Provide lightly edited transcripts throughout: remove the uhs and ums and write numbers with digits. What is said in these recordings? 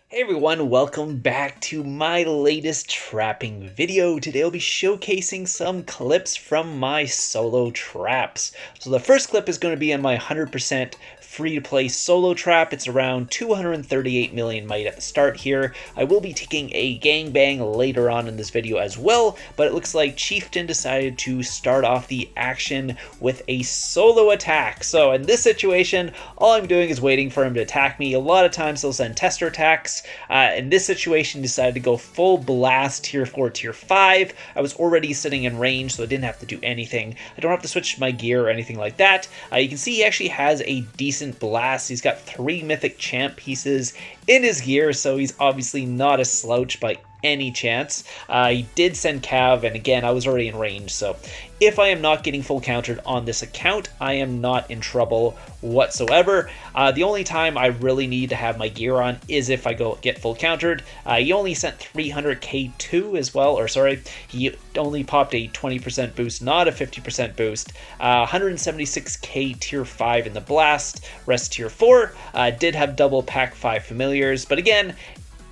Hey everyone, welcome back to my latest trapping video. Today I'll be showcasing some clips from my solo traps. So the first clip is going to be on my 100% free-to-play solo trap. It's around 238 million might at the start here. I will be taking a gangbang later on in this video as well, but it looks like Chieftain decided to start off the action with a solo attack. So in this situation, all I'm doing is waiting for him to attack me. A lot of times he'll send tester attacks. In this situation, decided to go full blast tier 4, tier 5. I was already sitting in range, so I didn't have to do anything. I don't have to switch my gear or anything like that. You can see he actually has a decent blast. He's got 3 mythic champ pieces in his gear, so he's obviously not a slouch by any chance. He did send Cav, and again, I was already in range, so if I am not getting full countered on this account, I am not in trouble whatsoever. The only time I really need to have my gear on is if I go get full countered. He only sent 300k too as well, or sorry, he only popped a 20% boost, not a 50% boost. 176k tier 5 in the blast, rest tier 4. Did have double pack 5 familiars, but again,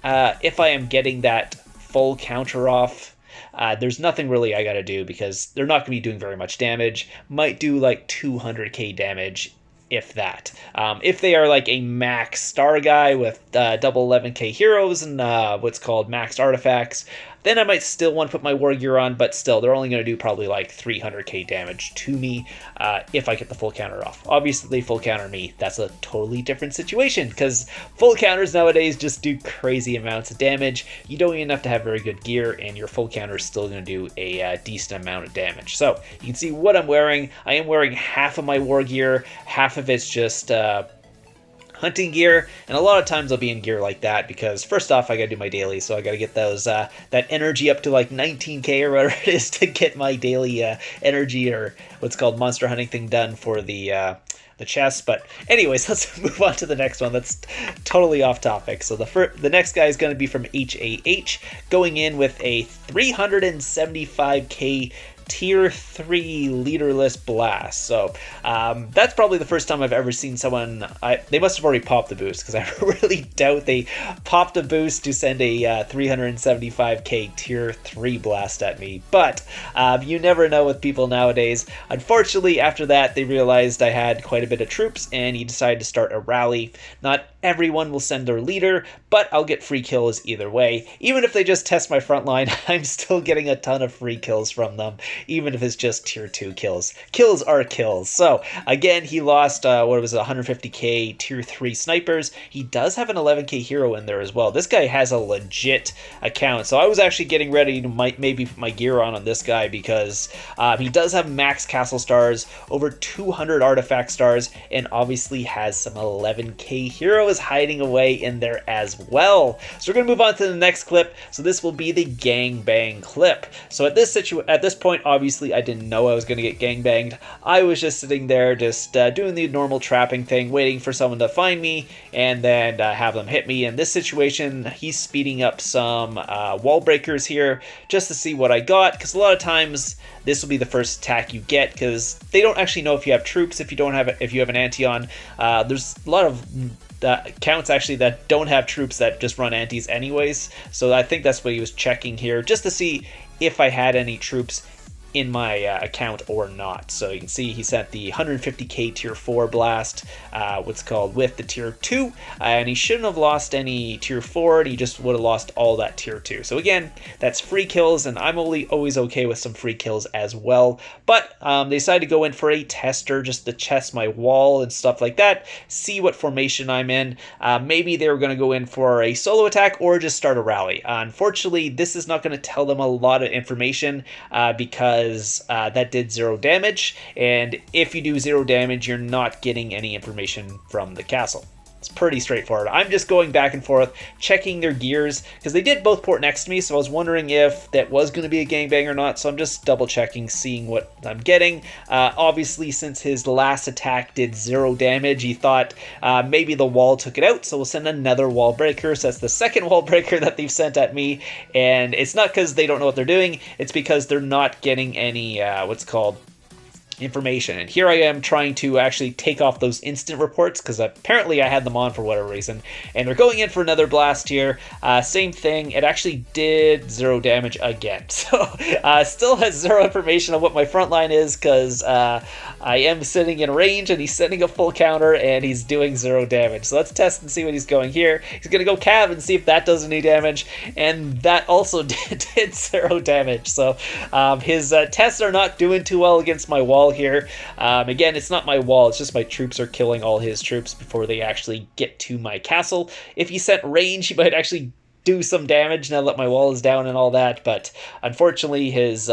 if I am getting that full counter off, there's nothing really I gotta do because they're not gonna be doing very much damage. Might do like 200k damage, if that. If they are like a max star guy with double 11k heroes and what's called maxed artifacts, then I might still want to put my war gear on, but still, they're only going to do probably like 300k damage to me if I get the full counter off. Obviously, they full counter me. That's a totally different situation, because full counters nowadays just do crazy amounts of damage. You don't even have to have very good gear, and your full counter is still going to do a decent amount of damage. So, you can see what I'm wearing. I am wearing half of my war gear. Half of it's just hunting gear, and a lot of times I'll be in gear like that because first off I gotta do my daily, so I gotta get those that energy up to like 19k or whatever it is to get my daily energy or what's called monster hunting thing done for the chest. But anyways, let's move on to the next one. That's totally off topic. So the next guy is going to be from HAH, going in with a 375k tier 3 leaderless blast. So that's probably the first time I've ever seen someone, they must have already popped the boost, because I really doubt they popped a boost to send a 375k tier 3 blast at me. But you never know with people nowadays. Unfortunately, after that, they realized I had quite a bit of troops, and he decided to start a rally. Not everyone will send their leader, but I'll get free kills either way. Even if they just test my front line, I'm still getting a ton of free kills from them, even if it's just tier 2 kills. Kills are kills. So again, he lost, 150k tier 3 snipers. He does have an 11k hero in there as well. This guy has a legit account. So I was actually getting ready to maybe put my gear on this guy because he does have max castle stars, over 200 artifact stars, and obviously has some 11k heroes hiding away in there as well. So we're going to move on to the next clip. So this will be the gangbang clip. So at this point, obviously I didn't know I was going to get gangbanged. I was just sitting there just doing the normal trapping thing, waiting for someone to find me and then have them hit me. In this situation, he's speeding up some wall breakers here just to see what I got, because a lot of times this will be the first attack you get, because they don't actually know if you have troops, if you have an anti on. There's a lot of accounts actually that don't have troops that just run antis anyways, so I think that's what he was checking here, just to see if I had any troops in my account or not. So you can see he sent the 150k tier 4 blast, what's called, with the tier 2, and he shouldn't have lost any tier 4, and he just would have lost all that tier 2. So again, that's free kills, and I'm always okay with some free kills as well. But they decided to go in for a tester just to test my wall and stuff like that, see what formation I'm in. Maybe they were going to go in for a solo attack or just start a rally. Unfortunately, this is not going to tell them a lot of information because that did 0 damage, and if you do 0 damage, you're not getting any information from the castle. It's pretty straightforward. I'm just going back and forth, checking their gears, because they did both port next to me, so I was wondering if that was going to be a gangbang or not, so I'm just double checking, seeing what I'm getting. Obviously, since his last attack did 0 damage, he thought maybe the wall took it out, so we'll send another wall breaker. So that's the second wall breaker that they've sent at me, and it's not because they don't know what they're doing, it's because they're not getting any, what's called, information. And here I am trying to actually take off those instant reports because apparently I had them on for whatever reason. And they're going in for another blast here. Same thing. It actually did 0 damage again. So still has 0 information on what my front line is because I am sitting in range and he's sending a full counter and he's doing 0 damage. So let's test and see what he's going here. He's going to go cav and see if that does any damage. And that also did 0 damage. So his tests are not doing too well against my wall here. Again, it's not my wall, it's just my troops are killing all his troops before they actually get to my castle. If he sent range, he might actually do some damage now that my wall is down and all that, but unfortunately his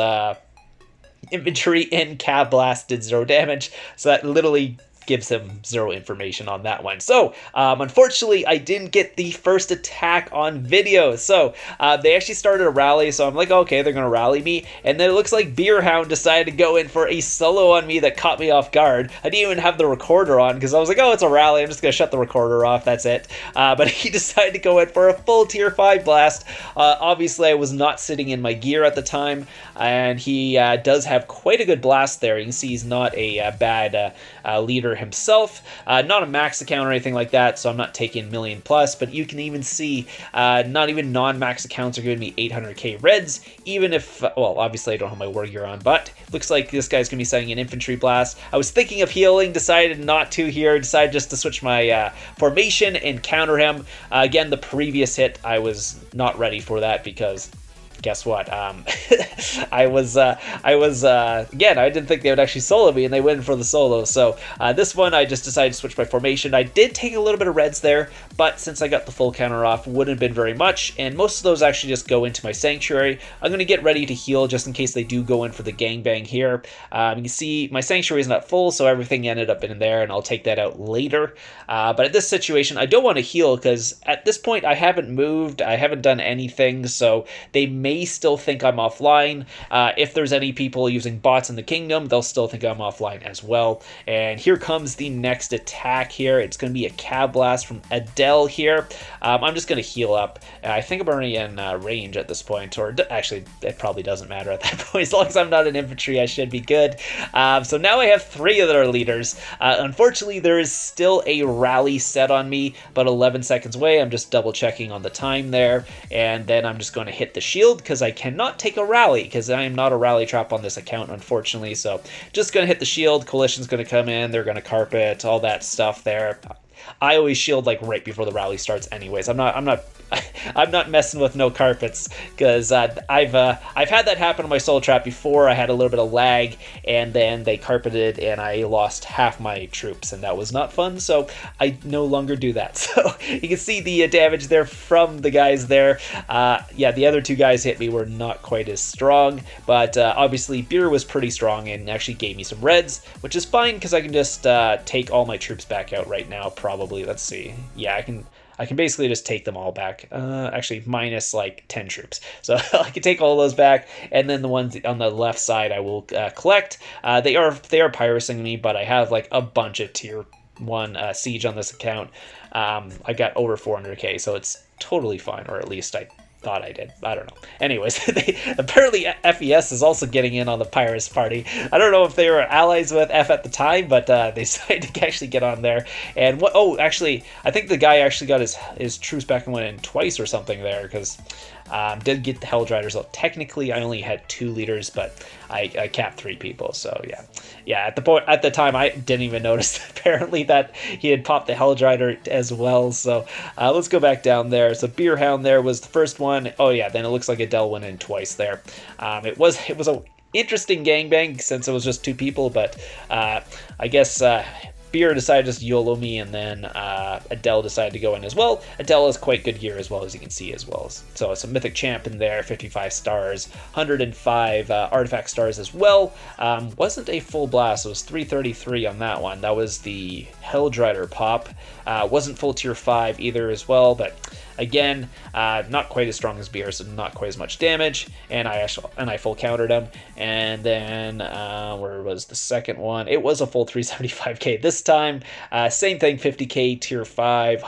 infantry in Cav Blast did 0 damage, so that literally gives him 0 information on that one. So unfortunately I didn't get the first attack on video. So they actually started a rally, so I'm like, okay, they're gonna rally me, and then it looks like Beerhound decided to go in for a solo on me that caught me off guard. I didn't even have the recorder on because I was like, oh, it's a rally, I'm just gonna shut the recorder off, that's it. But he decided to go in for a full tier 5 blast. Obviously I was not sitting in my gear at the time, and he does have quite a good blast there. You can see he's not a bad leader himself, not a max account or anything like that, so I'm not taking million plus, but you can even see not even non-max accounts are giving me 800k reds, even if, well, obviously I don't have my war gear on, but looks like this guy's gonna be sending an infantry blast. I was thinking of healing, decided not to here, decided just to switch my formation and counter him. Again, the previous hit, I was not ready for that because guess what? I was again, I didn't think they would actually solo me, and they went for the solo. So this one, I just decided to switch my formation. I did take a little bit of reds there, but since I got the full counter off, wouldn't have been very much, and most of those actually just go into my sanctuary. I'm going to get ready to heal just in case they do go in for the gangbang here. You can see my sanctuary is not full, so everything ended up in there, and I'll take that out later. But at this situation, I don't want to heal because at this point, I haven't moved, I haven't done anything, so they may still think I'm offline. If there's any people using bots in the kingdom, they'll still think I'm offline as well. And here comes the next attack here. It's going to be a Cav Blast from Adele here. I'm just going to heal up. I think I'm already in range at this point, or actually, it probably doesn't matter at that point. As long as I'm not in infantry, I should be good. So now I have 3 other leaders. Unfortunately, there is still a rally set on me, about 11 seconds away. I'm just double checking on the time there, and then I'm just going to hit the shield because I cannot take a rally because I am not a rally trap on this account, unfortunately. So just going to hit the shield. Coalition's going to come in. They're going to carpet, all that stuff there. I always shield like right before the rally starts anyways. I'm not messing with no carpets because I've had that happen on my soul trap before. I had a little bit of lag and then they carpeted and I lost half my troops and that was not fun, so I no longer do that. So you can see the damage there from the guys there. Yeah, the other 2 guys hit me were not quite as strong, but obviously Beer was pretty strong and actually gave me some reds, which is fine because I can just take all my troops back out right now, probably. Let's see. Yeah, I can basically just take them all back. Actually, minus like 10 troops. So I can take all those back, and then the ones on the left side I will collect. They are pirating me, but I have like a bunch of tier 1 siege on this account. I got over 400k, so it's totally fine, or at least I thought I did. I don't know. Anyways, apparently FES is also getting in on the Pirates party. I don't know if they were allies with F at the time, but they decided to actually get on there. And what? Oh, actually, I think the guy actually got his troops back and went in twice or something there because did get the Helldriders. So technically, I only had 2 leaders, but I capped 3 people. So yeah. At the time, I didn't even notice apparently that he had popped the Helldrider as well. So let's go back down there. So Beerhound there was the first one. Oh yeah, then it looks like Adele went in twice there. It was a interesting gangbang since it was just 2 people, but I guess Beer decided to just YOLO me, and then Adele decided to go in as well. Adele has quite good gear as well, as you can see as well. So it's a mythic champ in there, 55 stars, 105 artifact stars as well. Wasn't a full blast, it was 333 on that one. That was the Helldrider pop. Wasn't full tier 5 either as well, but again, not quite as strong as BR, so not quite as much damage, and I full countered him. And then where was the second one? It was a full 375k this time. Same thing, 50k tier 5,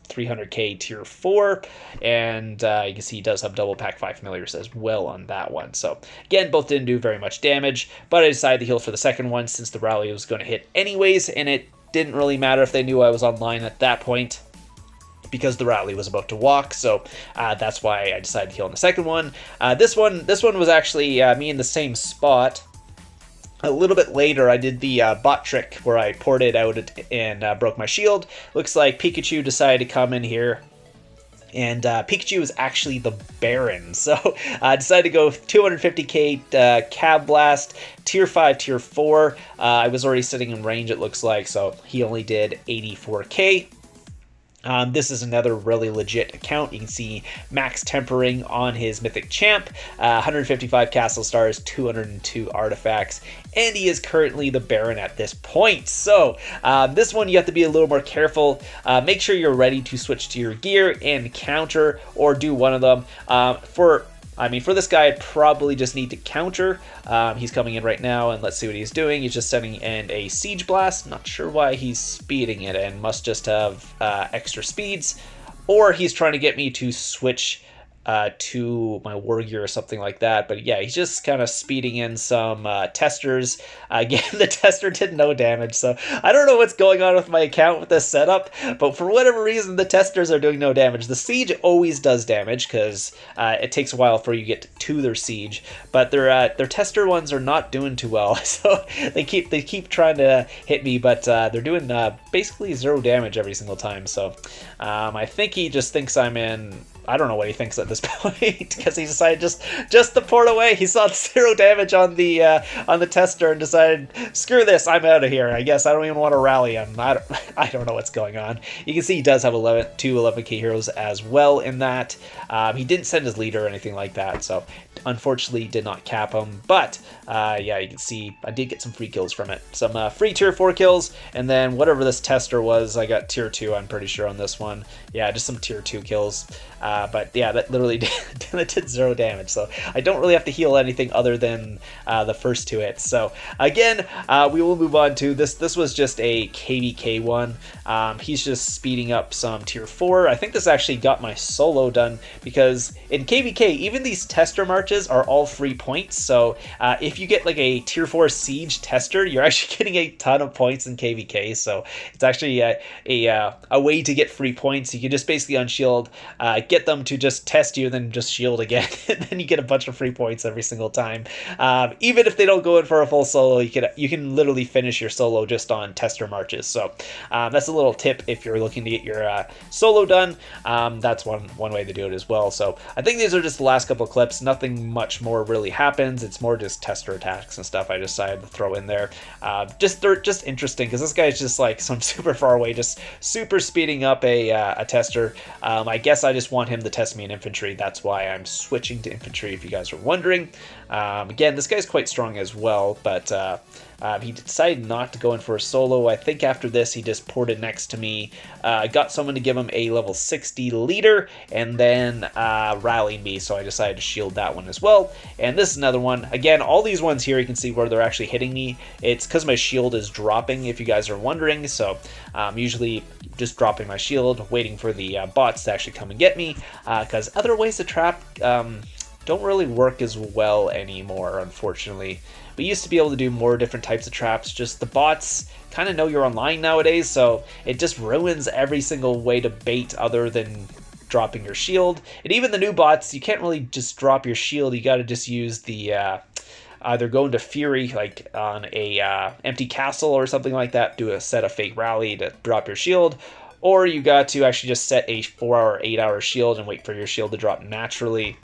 300k tier 4, and you can see he does have double pack 5 familiars as well on that one. So again, both didn't do very much damage, but I decided to heal for the second one since the rally was going to hit anyways, and it didn't really matter if they knew I was online at that point, because the rally was about to walk. So that's why I decided to heal on the second one. This one was actually me in the same spot. A little bit later, I did the bot trick where I ported out and broke my shield. Looks like Pikachu decided to come in here, and Pikachu is actually the Baron. So I decided to go 250k Cab Blast, tier 5, tier 4. I was already sitting in range, it looks like, so he only did 84k. This is another really legit account. You can see max tempering on his mythic champ, 155 castle stars, 202 artifacts, and he is currently the Baron at this point. So this one you have to be a little more careful. Make sure you're ready to switch to your gear and counter, or do one of them. For this guy, I'd probably just need to counter. He's coming in right now, and let's see what he's doing. He's just sending in a Siege Blast. Not sure why he's speeding it, and must just have extra speeds. Or he's trying to get me to switch to my war gear or something like that. But yeah, he's just kind of speeding in some testers. Again, the tester did no damage, so I don't know what's going on with my account with this setup, but for whatever reason, the testers are doing no damage. The siege always does damage because it takes a while for you to get to their siege, but their tester ones are not doing too well. So they keep trying to hit me, but they're doing basically 0 damage every single time. So I think he just thinks I'm in. I don't know what he thinks at this point, because he decided just to port away. He saw 0 damage on the tester and decided, screw this, I'm out of here. I guess I don't even want to rally him. I don't know what's going on. You can see he does have 2 11k heroes as well in that. He didn't send his leader or anything like that, so unfortunately did not cap him. But yeah, you can see I did get some free kills from it. Some free tier 4 kills, and then whatever this tester was, I got tier 2, I'm pretty sure, on this one. Yeah, just some tier 2 kills. But yeah, that literally did 0 damage, so I don't really have to heal anything other than the first 2 hits. So again, we will move on to this. This was just a KVK one. He's just speeding up some tier 4. I think this actually got my solo done, because in KVK, even these tester marches are all free points. So if you get like a tier 4 siege tester, you're actually getting a ton of points in KVK. So it's actually a way to get free points. You can just basically unshield, get them to just test you, and then just shield again, and then you get a bunch of free points every single time. Even if they don't go in for a full solo, you can literally finish your solo just on tester marches. So that's a little tip if you're looking to get your solo done. That's one way to do it as well. So I think these are just the last couple clips. Nothing much more really happens. It's more just tester attacks and stuff I decided to throw in there. They're just interesting, because this guy's just like some super far away, just super speeding up a tester. I guess I just want him to test me in infantry. That's why I'm switching to infantry, if you guys are wondering. Again, this guy's quite strong as well, but he decided not to go in for a solo. I think after this, he just ported next to me, got someone to give him a level 60 leader, and then rallied me, so I decided to shield that one as well. And this is another one. Again, all these ones here, you can see where they're actually hitting me. It's because my shield is dropping, if you guys are wondering. So usually just dropping my shield, waiting for the bots to actually come and get me, because other ways to trap don't really work as well anymore, unfortunately. We used to be able to do more different types of traps, just the bots kind of know you're online nowadays, so it just ruins every single way to bait other than dropping your shield. And even the new bots, you can't really just drop your shield, you gotta just use the either go into Fury, like on a empty castle or something like that, do a set of fake rally to drop your shield, or you got to actually just set a 4-hour, 8-hour shield and wait for your shield to drop naturally.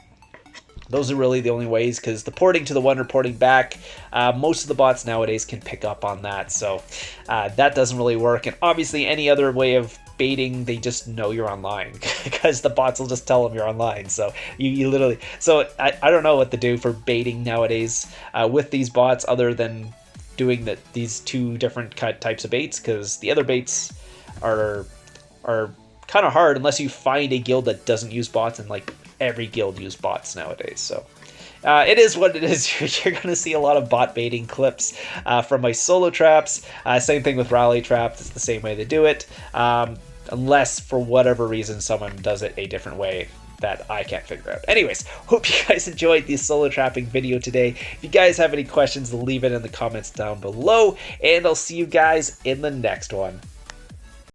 Those are really the only ways, because the porting to the one reporting back, most of the bots nowadays can pick up on that, so that doesn't really work. And obviously any other way of baiting, they just know you're online, because the bots will just tell them you're online. So you literally, so I don't know what to do for baiting nowadays with these bots, other than doing these 2 different types of baits, because the other baits are kind of hard unless you find a guild that doesn't use bots, and like every guild use bots nowadays. So it is what it is. You're going to see a lot of bot baiting clips from my solo traps. Same thing with rally traps. It's the same way they do it. Unless for whatever reason someone does it a different way that I can't figure out. Anyways, hope you guys enjoyed the solo trapping video today. If you guys have any questions, leave it in the comments down below, and I'll see you guys in the next one.